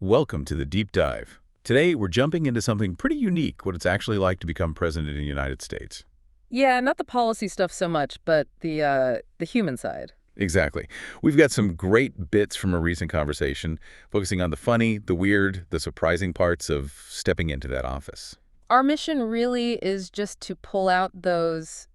Welcome to the Deep Dive. Today, we're jumping into something pretty unique, what it's actually like to become president in the United States. Yeah, not the policy stuff so much, but the human side. Exactly. We've got some great bits from a recent conversation, focusing on the funny, the weird, the surprising parts of stepping into that office. Our mission really is just to pull out those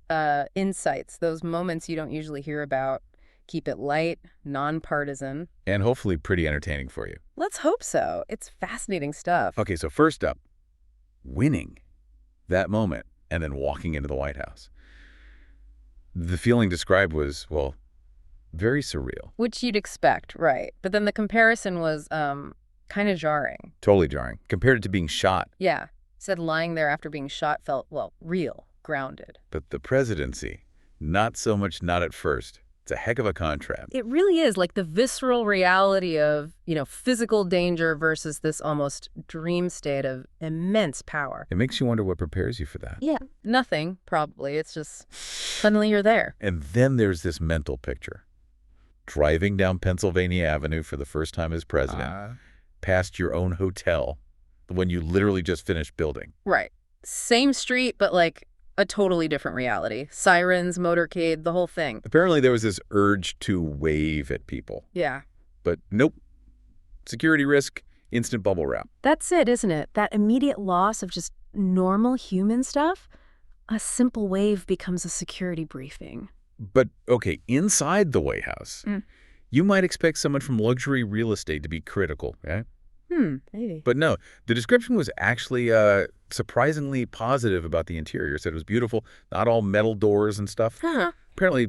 insights, those moments you don't usually hear about. Keep it light, nonpartisan. And hopefully pretty entertaining for you. Let's hope so. It's fascinating stuff. Okay, so first up, winning that moment and then walking into the White House. The feeling described was, well, very surreal. Which you'd expect, right. But then the comparison was kind of jarring. Totally jarring. Compared it to being shot. Yeah. Said lying there after being shot felt, well, real, grounded. But the presidency, not so much not at first. It's a heck of a contrast. It really is, like the visceral reality of, physical danger versus this almost dream state of immense power. It makes you wonder what prepares you for that. Yeah. Nothing, probably. It's just suddenly you're there. And then there's this mental picture. Driving down Pennsylvania Avenue for the first time as president, past your own hotel, the one you literally just finished building. Right. Same street, but like a totally different reality. Sirens, motorcade, the whole thing. Apparently there was this urge to wave at people. Yeah. But nope. Security risk, instant bubble wrap. That's it, isn't it? That immediate loss of just normal human stuff. A simple wave becomes a security briefing. But, okay, inside the White House, you might expect someone from luxury real estate to be critical, right? Maybe. But no, the description was actually surprisingly positive about the interior. It said it was beautiful, not all metal doors and stuff. Huh. Apparently,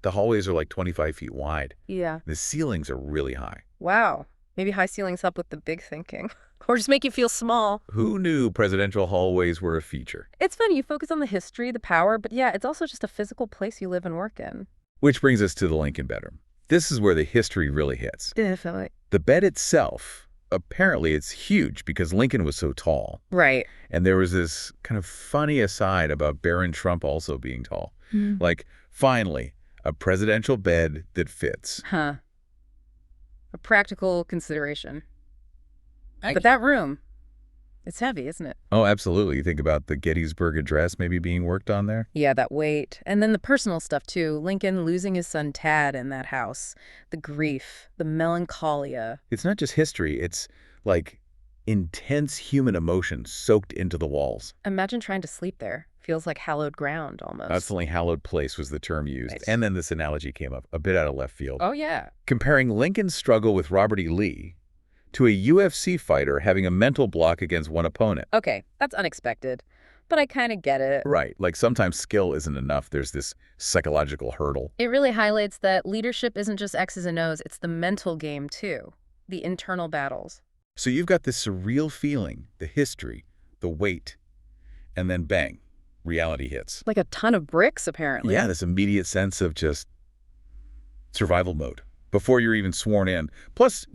the hallways are like 25 feet wide. Yeah. The ceilings are really high. Wow. Maybe high ceilings help with the big thinking. Or just make you feel small. Who knew presidential hallways were a feature? It's funny, you focus on the history, the power, but yeah, it's also just a physical place you live and work in. Which brings us to the Lincoln bedroom. This is where the history really hits. Definitely. The bed itself, apparently it's huge because Lincoln was so tall. Right. And there was this kind of funny aside about Baron Trump also being tall. Like, finally, a presidential bed that fits. Huh. A practical consideration. But that room, it's heavy, isn't it? Oh, absolutely. You think about the Gettysburg Address maybe being worked on there? Yeah, that weight. And then the personal stuff, too. Lincoln losing his son Tad in that house. The grief, the melancholia. It's not just history. It's like intense human emotion soaked into the walls. Imagine trying to sleep there. Feels like hallowed ground, almost. Absolutely hallowed place was the term used. Nice. And then this analogy came up, a bit out of left field. Oh, yeah. Comparing Lincoln's struggle with Robert E. Lee to a UFC fighter having a mental block against one opponent. Okay, that's unexpected, but I kind of get it. Right. Like sometimes skill isn't enough. There's this psychological hurdle. It really highlights that leadership isn't just X's and O's, it's the mental game, too. The internal battles. So you've got this surreal feeling, the history, the weight, and then bang, reality hits. Like a ton of bricks, apparently. Yeah, this immediate sense of just survival mode before you're even sworn in. Plus,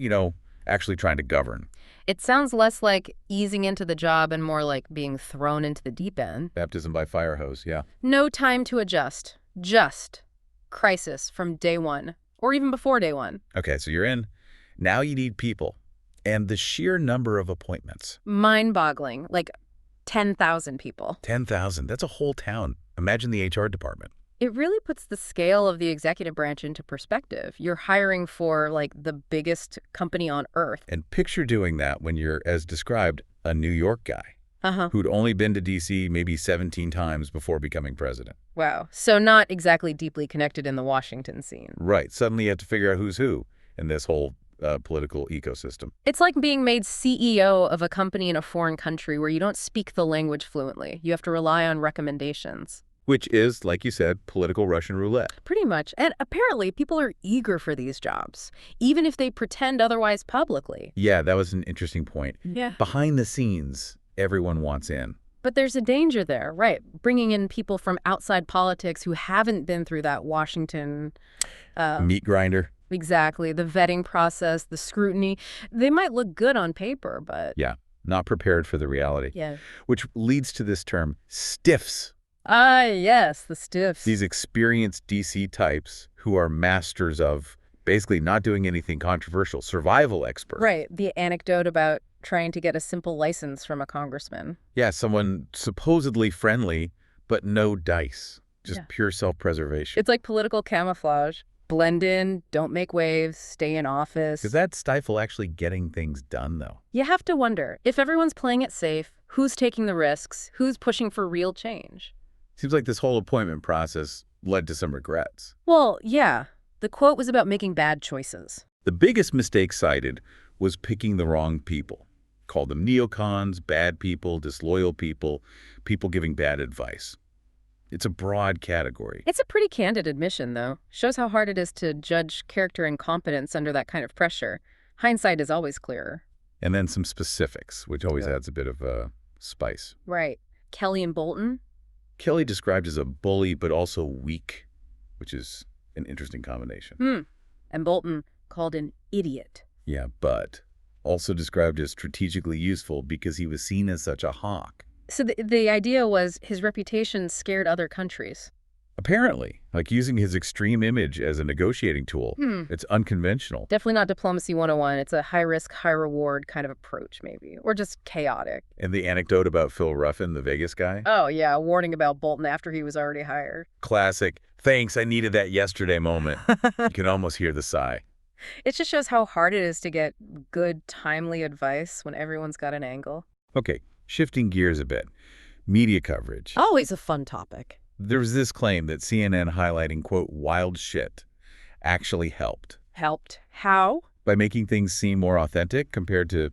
actually trying to govern. It sounds less like easing into the job and more like being thrown into the deep end. Baptism by fire hose, yeah. No time to adjust. Just crisis from day one, or even before day one. Okay, so you're in. Now you need people. And the sheer number of appointments. Mind-boggling, like 10,000 people. 10,000, that's a whole town. Imagine the HR department. It really puts the scale of the executive branch into perspective. You're hiring for, like, the biggest company on earth. And picture doing that when you're, as described, a New York guy who'd only been to D.C. maybe 17 times before becoming president. Wow. So not exactly deeply connected in the Washington scene. Right. Suddenly you have to figure out who's who in this whole political ecosystem. It's like being made CEO of a company in a foreign country where you don't speak the language fluently. You have to rely on recommendations. Which is, like you said, political Russian roulette. Pretty much. And apparently people are eager for these jobs, even if they pretend otherwise publicly. Yeah, that was an interesting point. Yeah. Behind the scenes, everyone wants in. But there's a danger there, right? Bringing in people from outside politics who haven't been through that Washington... meat grinder. Exactly. The vetting process, the scrutiny. They might look good on paper, but... Yeah, not prepared for the reality. Yeah. Which leads to this term, stiffs. Ah, yes, the stiffs. These experienced DC types who are masters of Basically not doing anything controversial. Survival expert. Right. The anecdote about trying to get a simple license from a congressman. Yeah, someone supposedly friendly, but no dice. Just Yeah. pure self-preservation. It's like political camouflage. Blend in, don't make waves, stay in office. Does that stifle actually getting things done, though? You have to wonder, if everyone's playing it safe, who's taking the risks, who's pushing for real change? Seems like this whole appointment process led to some regrets. Well, yeah. The quote was about making bad choices. The biggest mistake cited was picking the wrong people. Called them neocons, bad people, disloyal people, people giving bad advice. It's a broad category. It's a pretty candid admission, though. Shows how hard it is to judge character and competence under that kind of pressure. Hindsight is always clearer. And then some specifics, which always adds a bit of spice. Right. Kelly and Bolton? Kelly described as a bully, but also weak, which is an interesting combination. And Bolton called an idiot. Yeah, but also described as strategically useful because he was seen as such a hawk. So the idea was his reputation scared other countries. Apparently, like using his extreme image as a negotiating tool. It's unconventional. Definitely not Diplomacy 101. It's a high-risk, high-reward kind of approach, maybe. Or just chaotic. And the anecdote about Phil Ruffin, the Vegas guy? Oh, yeah, a warning about Bolton after he was already hired. Classic, thanks, I needed that yesterday moment. You can almost hear the sigh. It just shows how hard it is to get good, timely advice when everyone's got an angle. Okay, shifting gears a bit. Media coverage. Always a fun topic. There's this claim that CNN highlighting, quote, wild shit actually helped. Helped. How? By making things seem more authentic compared to,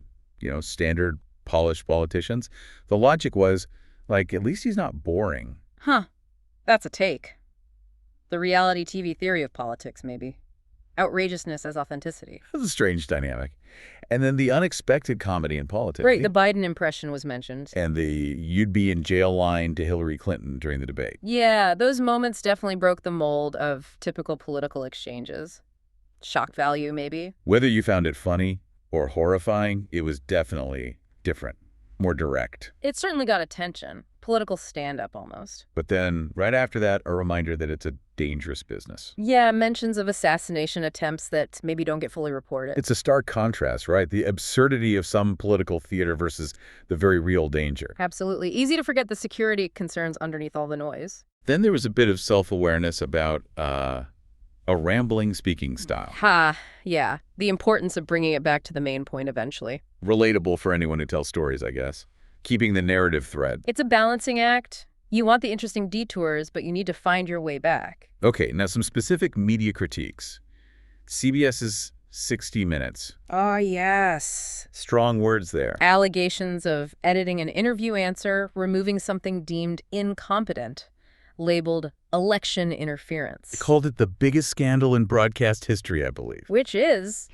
standard polished politicians. The logic was, like, at least he's not boring. Huh. That's a take. The reality TV theory of politics, maybe. Outrageousness as authenticity. That's a strange dynamic. And then the unexpected comedy in politics. Right, the Biden impression was mentioned. And the you'd be in jail line to Hillary Clinton during the debate. Yeah, those moments definitely broke the mold of typical political exchanges. Shock value, maybe. Whether you found it funny or horrifying, it was definitely different, more direct. It certainly got attention. Political stand-up, almost. But then, right after that, a reminder that it's a dangerous business. Yeah, mentions of assassination attempts that maybe don't get fully reported. It's a stark contrast, right? The absurdity of some political theater versus the very real danger. Absolutely. Easy to forget the security concerns underneath all the noise. Then there was a bit of self-awareness about a rambling speaking style. Yeah. The importance of bringing it back to the main point eventually. Relatable for anyone who tells stories, I guess. Keeping the narrative thread. It's a balancing act. You want the interesting detours, but you need to find your way back. Okay, now some specific media critiques. CBS's 60 Minutes. Oh, yes. Strong words there. Allegations of editing an interview answer, removing something deemed incompetent, labeled election interference. They called it the biggest scandal in broadcast history, I believe. Which is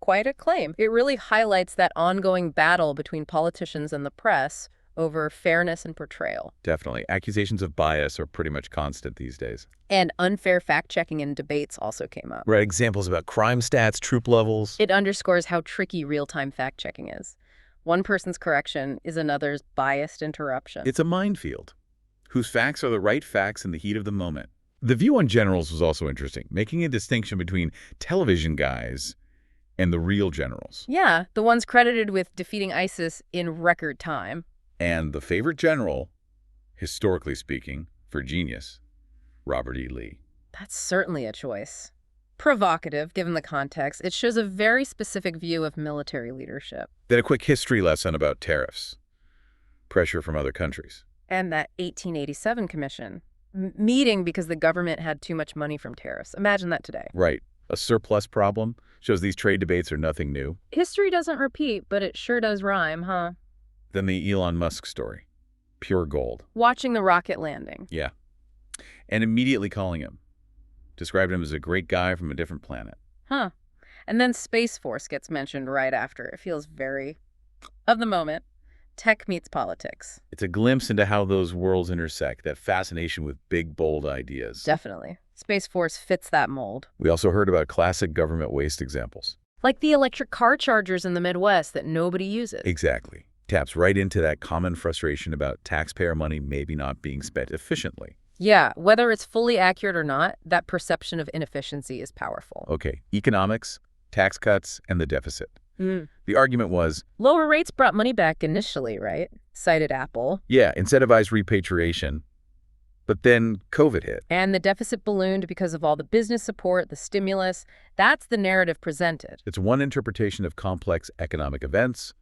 quite a claim. It really highlights that ongoing battle between politicians and the press over fairness and portrayal. Definitely. Accusations of bias are pretty much constant these days. And unfair fact-checking in debates also came up. Right, examples about crime stats, troop levels. It underscores how tricky real-time fact-checking is. One person's correction is another's biased interruption. It's a minefield. Whose facts are the right facts in the heat of the moment. The view on generals was also interesting, making a distinction between television guys and the real generals. Yeah, the ones credited with defeating ISIS in record time. And the favorite general, historically speaking, for genius, Robert E. Lee. That's certainly a choice. Provocative, given the context. It shows a very specific view of military leadership. Then a quick history lesson about tariffs. Pressure from other countries. And that 1887 commission. Meeting because the government had too much money from tariffs. Imagine that today. Right. A surplus problem shows these trade debates are nothing new. History doesn't repeat, but it sure does rhyme, huh? Then the Elon Musk story. Pure gold. Watching the rocket landing. Yeah. And immediately calling him. Described him as a great guy from a different planet. Huh. And then Space Force gets mentioned right after. It feels very of the moment. Tech meets politics. It's a glimpse into how those worlds intersect, that fascination with big, bold ideas. Definitely. Space Force fits that mold. We also heard about classic government waste examples. Like the electric car chargers in the Midwest that nobody uses. Exactly. Taps right into that common frustration about taxpayer money maybe not being spent efficiently. Yeah, whether it's fully accurate or not, that perception of inefficiency is powerful. Okay, economics, tax cuts, and the deficit. Mm. The argument was, Lower rates brought money back initially, right? Cited Apple. yeah, incentivized repatriation, but then COVID hit. And the deficit ballooned because of all the business support, the stimulus. That's the narrative presented. It's one interpretation of complex economic events,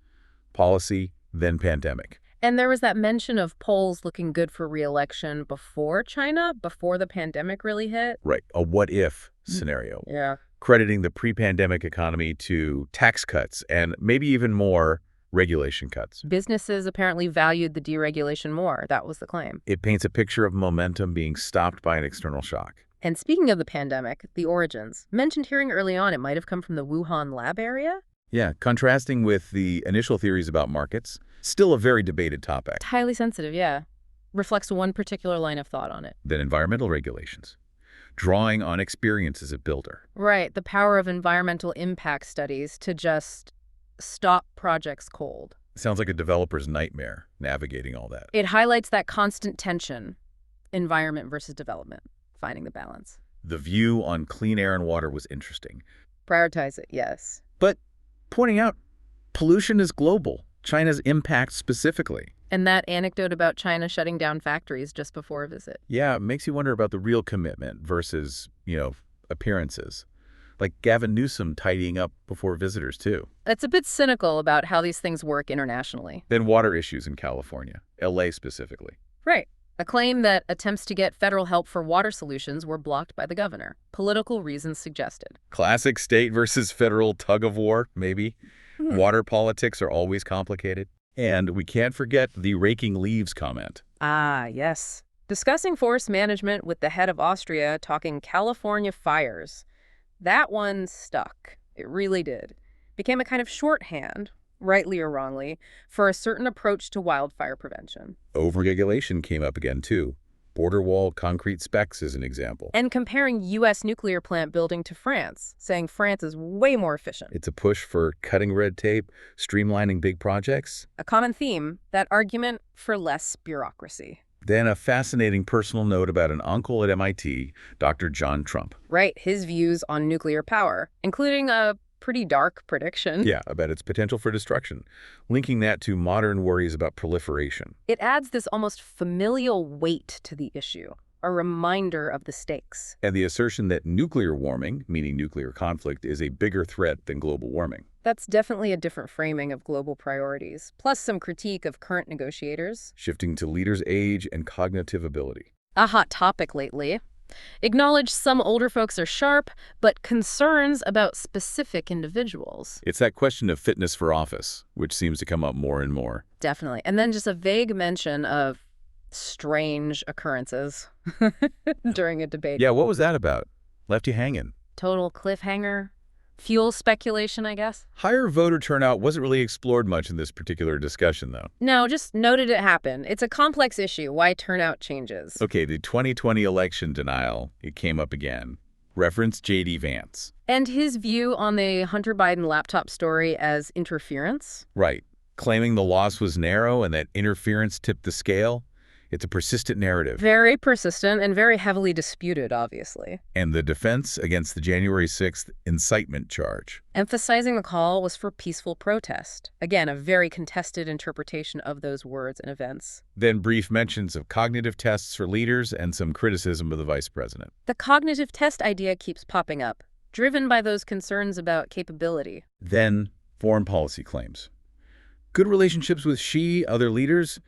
policy, then pandemic. And there was that mention of polls looking good for re-election before China, before the pandemic really hit. Right, a what-if scenario. Yeah. Crediting the pre-pandemic economy to tax cuts and maybe even more regulation cuts. Businesses apparently valued the deregulation more. That was the claim. It paints a picture of momentum being stopped by an external shock. And speaking of the pandemic, the origins. Mentioned hearing early on it might have come from the Wuhan lab area. Yeah, contrasting with the initial theories about markets, still a very debated topic. It's highly sensitive, yeah. Reflects one particular line of thought on it. Then environmental regulations, drawing on experience as a builder. Right, the power of environmental impact studies to just stop projects cold. Sounds like a developer's nightmare, navigating all that. It highlights that constant tension, environment versus development, finding the balance. The view on clean air and water was interesting. Prioritize it, yes. But pointing out, pollution is global, China's impact specifically. And that anecdote about China shutting down factories just before a visit. Yeah, it makes you wonder about the real commitment versus, appearances. Like Gavin Newsom tidying up before visitors, too. It's a bit cynical about how these things work internationally. Then water issues in California, LA specifically. Right. A claim that attempts to get federal help for water solutions were blocked by the governor. Political reasons suggested. Classic state versus federal tug of war, maybe. Water politics are always complicated. And we can't forget the raking leaves comment. Ah, yes. Discussing forest management with the head of Austria, talking California fires. That one stuck. It really did. Became a kind of shorthand, rightly or wrongly, for a certain approach to wildfire prevention. Overregulation came up again, too. Border wall concrete specs is an example. And comparing U.S. nuclear plant building to France, saying France is way more efficient. It's a push for cutting red tape, streamlining big projects. A common theme, that argument for less bureaucracy. Then a fascinating personal note about an uncle at MIT, Dr. John Trump. Right, his views on nuclear power, including a pretty dark prediction. Yeah, about its potential for destruction, linking that to modern worries about proliferation. It adds this almost familial weight to the issue, a reminder of the stakes. And the assertion that nuclear warming, meaning nuclear conflict, is a bigger threat than global warming. That's definitely a different framing of global priorities, plus some critique of current negotiators. Shifting to leaders' age and cognitive ability. A hot topic lately. Acknowledge some older folks are sharp, but concerns about specific individuals. It's that question of fitness for office, which seems to come up more and more. Definitely. And then just a vague mention of strange occurrences during a debate. Yeah, what was that about? Left you hanging. Total cliffhanger. Fuel speculation, I guess. Higher voter turnout wasn't really explored much in this particular discussion, though. No, just noted it happened. It's a complex issue, why turnout changes. Okay, the 2020 election denial, it came up again. Reference J.D. Vance. And his view on the Hunter Biden laptop story as interference? Right. Claiming the loss was narrow and that interference tipped the scale. It's a persistent narrative. Very persistent and very heavily disputed, obviously. And the defense against the January 6th incitement charge. Emphasizing the call was for peaceful protest. Again, a very contested interpretation of those words and events. Then brief mentions of cognitive tests for leaders and some criticism of the vice president. The cognitive test idea keeps popping up, driven by those concerns about capability. Then foreign policy claims. Good relationships with Xi, other leaders,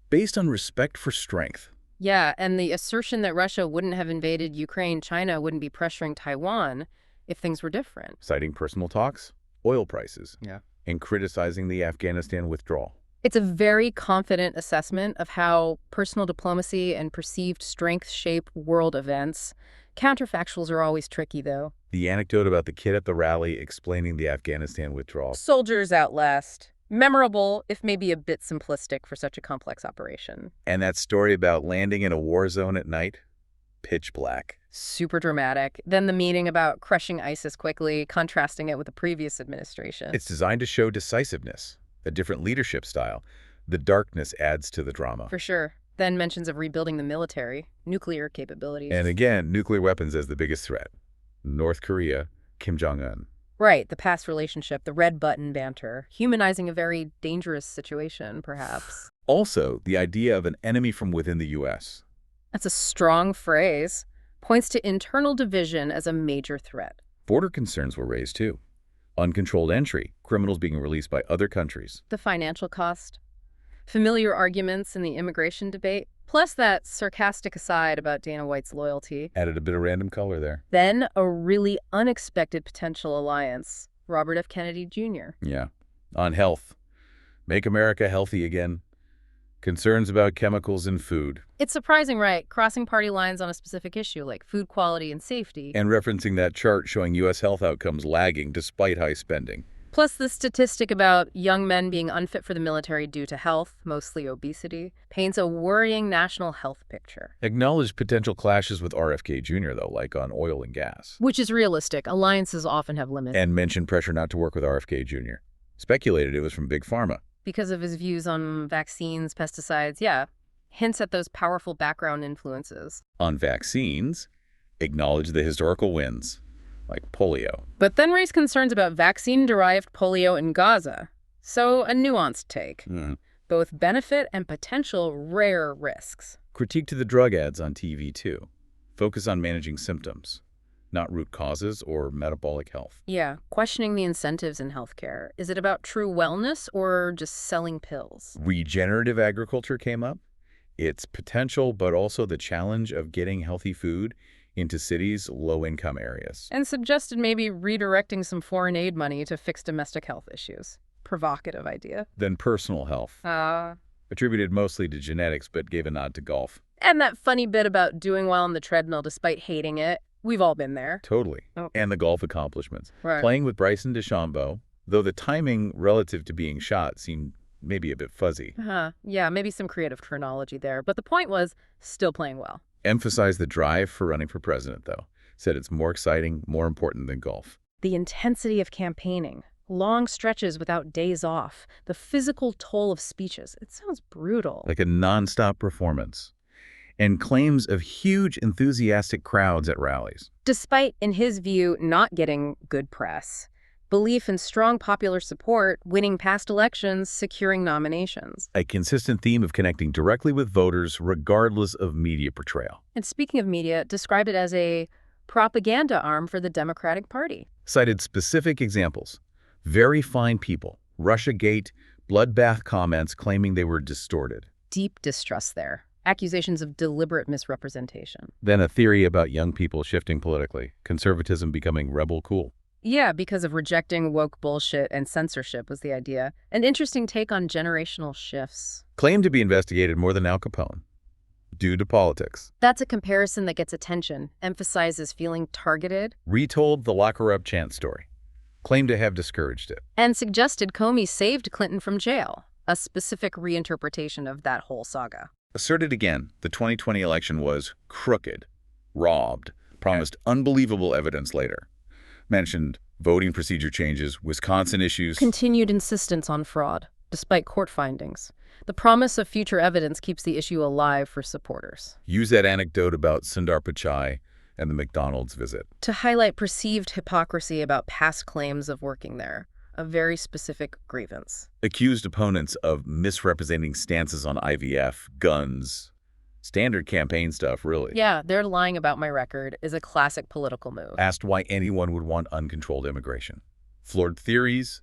based on respect for strength. Yeah, and the assertion that Russia wouldn't have invaded Ukraine, China wouldn't be pressuring Taiwan if things were different. Citing personal talks, oil prices, Yeah. and criticizing the Afghanistan withdrawal. It's a very confident assessment of how personal diplomacy and perceived strength shape world events. Counterfactuals are always tricky, though. The anecdote about the kid at the rally explaining the Afghanistan withdrawal. Soldiers outlast. Memorable, if maybe a bit simplistic for such a complex operation. And that story about landing in a war zone at night? Pitch black. Super dramatic. Then the meeting about crushing ISIS quickly, contrasting it with the previous administration. It's designed to show decisiveness, a different leadership style. The darkness adds to the drama. For sure. Then mentions of rebuilding the military, nuclear capabilities. And again, nuclear weapons as the biggest threat. North Korea, Kim Jong-un. Right, the past relationship, the red button banter, humanizing a very dangerous situation, perhaps. Also, the idea of an enemy from within the U.S. That's a strong phrase. Points to internal division as a major threat. Border concerns were raised, too. Uncontrolled entry, criminals being released by other countries. The financial cost. Familiar arguments in the immigration debate, plus that sarcastic aside about Dana White's loyalty. Added a bit of random color there. Then a really unexpected potential alliance, Robert F. Kennedy Jr. Yeah. On health. Make America healthy again. Concerns about chemicals in food. It's surprising, right? Crossing party lines on a specific issue like food quality and safety. And referencing that chart showing U.S. health outcomes lagging despite high spending. Plus the statistic about young men being unfit for the military due to health, mostly obesity, paints a worrying national health picture. Acknowledged potential clashes with RFK Jr., though, like on oil and gas. Which is realistic. Alliances often have limits. And mentioned pressure not to work with RFK Jr. Speculated it was from Big Pharma. Because of his views on vaccines, pesticides, yeah. Hints at those powerful background influences. On vaccines, acknowledged the historical wins, like polio. But then raised concerns about vaccine-derived polio in Gaza. So a nuanced take. Both benefit and potential rare risks. Critique to the drug ads on TV, too. Focus on managing symptoms, not root causes or metabolic health. Yeah, questioning the incentives in healthcare. Is it about true wellness or just selling pills? Regenerative agriculture came up. Its potential, but also the challenge of getting healthy food into cities' low-income areas. And suggested maybe redirecting some foreign aid money to fix domestic health issues. Provocative idea. Then personal health. Attributed mostly to genetics, but gave a nod to golf. And that funny bit about doing well on the treadmill despite hating it. We've all been there. Totally. Oh. And the golf accomplishments. Right. Playing with Bryson DeChambeau, though the timing relative to being shot seemed maybe a bit fuzzy. Yeah, maybe some creative chronology there. But the point was, still playing well. Emphasized the drive for running for president, though. Said it's more exciting, more important than golf. The intensity of campaigning. Long stretches without days off. The physical toll of speeches. It sounds brutal. Like a nonstop performance. And claims of huge enthusiastic crowds at rallies. Despite, in his view, not getting good press. Belief in strong popular support, winning past elections, securing nominations. A consistent theme of connecting directly with voters regardless of media portrayal. And speaking of media, described it as a propaganda arm for the Democratic Party. Cited specific examples. Very fine people. Russiagate, bloodbath comments claiming they were distorted. Deep distrust there. Accusations of deliberate misrepresentation. Then a theory about young people shifting politically, conservatism becoming rebel cool. Yeah, because of rejecting woke bullshit and censorship was the idea. An interesting take on generational shifts. Claimed to be investigated more than Al Capone, due to politics. That's a comparison that gets attention, emphasizes feeling targeted. Retold the lock her up chant story. Claimed to have discouraged it. And suggested Comey saved Clinton from jail. A specific reinterpretation of that whole saga. Asserted again, the 2020 election was crooked, robbed, promised unbelievable evidence later. Mentioned voting procedure changes, Wisconsin issues. Continued insistence on fraud, despite court findings. The promise of future evidence keeps the issue alive for supporters. Use that anecdote about Sundar Pichai and the McDonald's visit. To highlight perceived hypocrisy about past claims of working there. A very specific grievance. Accused opponents of misrepresenting stances on IVF, guns, standard campaign stuff, really. Yeah, they're lying about my record is a classic political move. Asked why anyone would want uncontrolled immigration. Floored theories,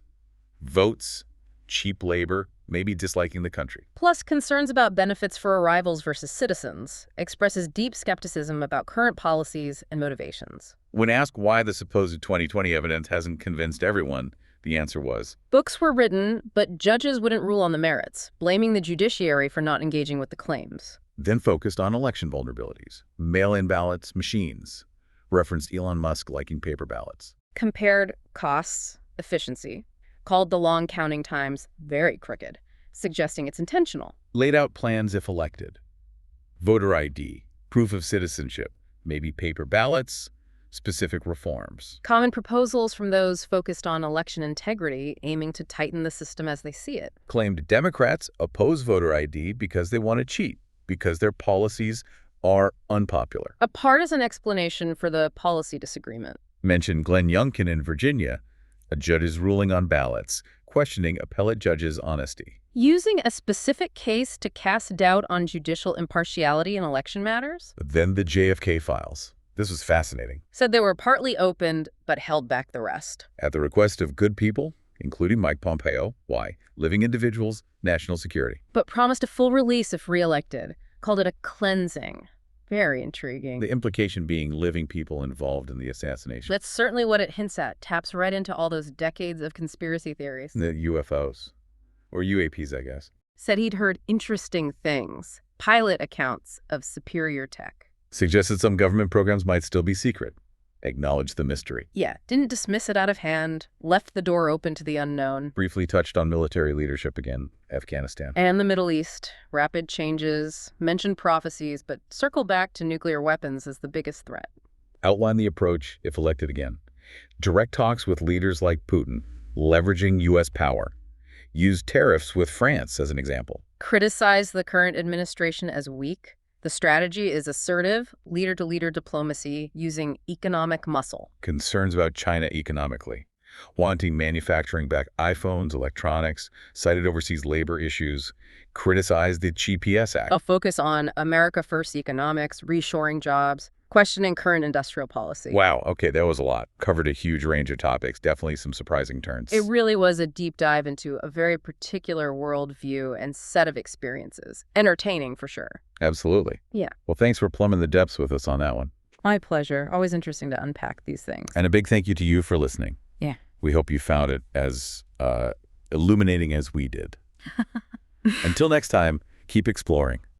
votes, cheap labor, maybe disliking the country. Plus concerns about benefits for arrivals versus citizens. Expresses deep skepticism about current policies and motivations. When asked why the supposed 2020 evidence hasn't convinced everyone, the answer was, books were written, but judges wouldn't rule on the merits, blaming the judiciary for not engaging with the claims. Then focused on election vulnerabilities, mail-in ballots, machines. Referenced Elon Musk liking paper ballots. Compared costs, efficiency. Called the long counting times very crooked, suggesting it's intentional. Laid out plans if elected. Voter ID, proof of citizenship, maybe paper ballots, specific reforms. Common proposals from those focused on election integrity, aiming to tighten the system as they see it. Claimed Democrats oppose voter ID because they want to cheat. because their policies are unpopular. A partisan explanation for the policy disagreement. Mention Glenn Youngkin in Virginia, a judge's ruling on ballots, questioning appellate judges' honesty. Using a specific case to cast doubt on judicial impartiality in election matters? Then the JFK files. This was fascinating. Said they were partly opened, but held back the rest. At the request of good people, including Mike Pompeo. Why? Living individuals, national security. But promised a full release if reelected. Called it a cleansing. Very intriguing. The implication being living people involved in the assassination. That's certainly what it hints at. Taps right into all those decades of conspiracy theories. The UFOs. Or UAPs, I guess. Said he'd heard interesting things. Pilot accounts of superior tech. Suggested some government programs might still be secret. Acknowledged the mystery. Yeah, didn't dismiss it out of hand. Left the door open to the unknown. Briefly touched on military leadership again. Afghanistan. And the Middle East. Rapid changes. Mentioned prophecies, but circle back to nuclear weapons as the biggest threat. Outline the approach if elected again. Direct talks with leaders like Putin. Leveraging U.S. power. Use tariffs with France as an example. Criticize the current administration as weak. The strategy is assertive, leader-to-leader diplomacy using economic muscle. Concerns about China economically. Wanting manufacturing back iPhones, electronics, cited overseas labor issues, criticized the GPS Act. A focus on America First economics, reshoring jobs, questioning current industrial policy. Wow, okay, that was a lot. Covered a huge range of topics, definitely some surprising turns. It really was a deep dive into a very particular worldview and set of experiences. Entertaining, for sure. Absolutely. Yeah. Well, thanks for plumbing the depths with us on that one. My pleasure. Always interesting to unpack these things. And a big thank you to you for listening. Yeah. We hope you found it as illuminating as we did. Until next time, keep exploring.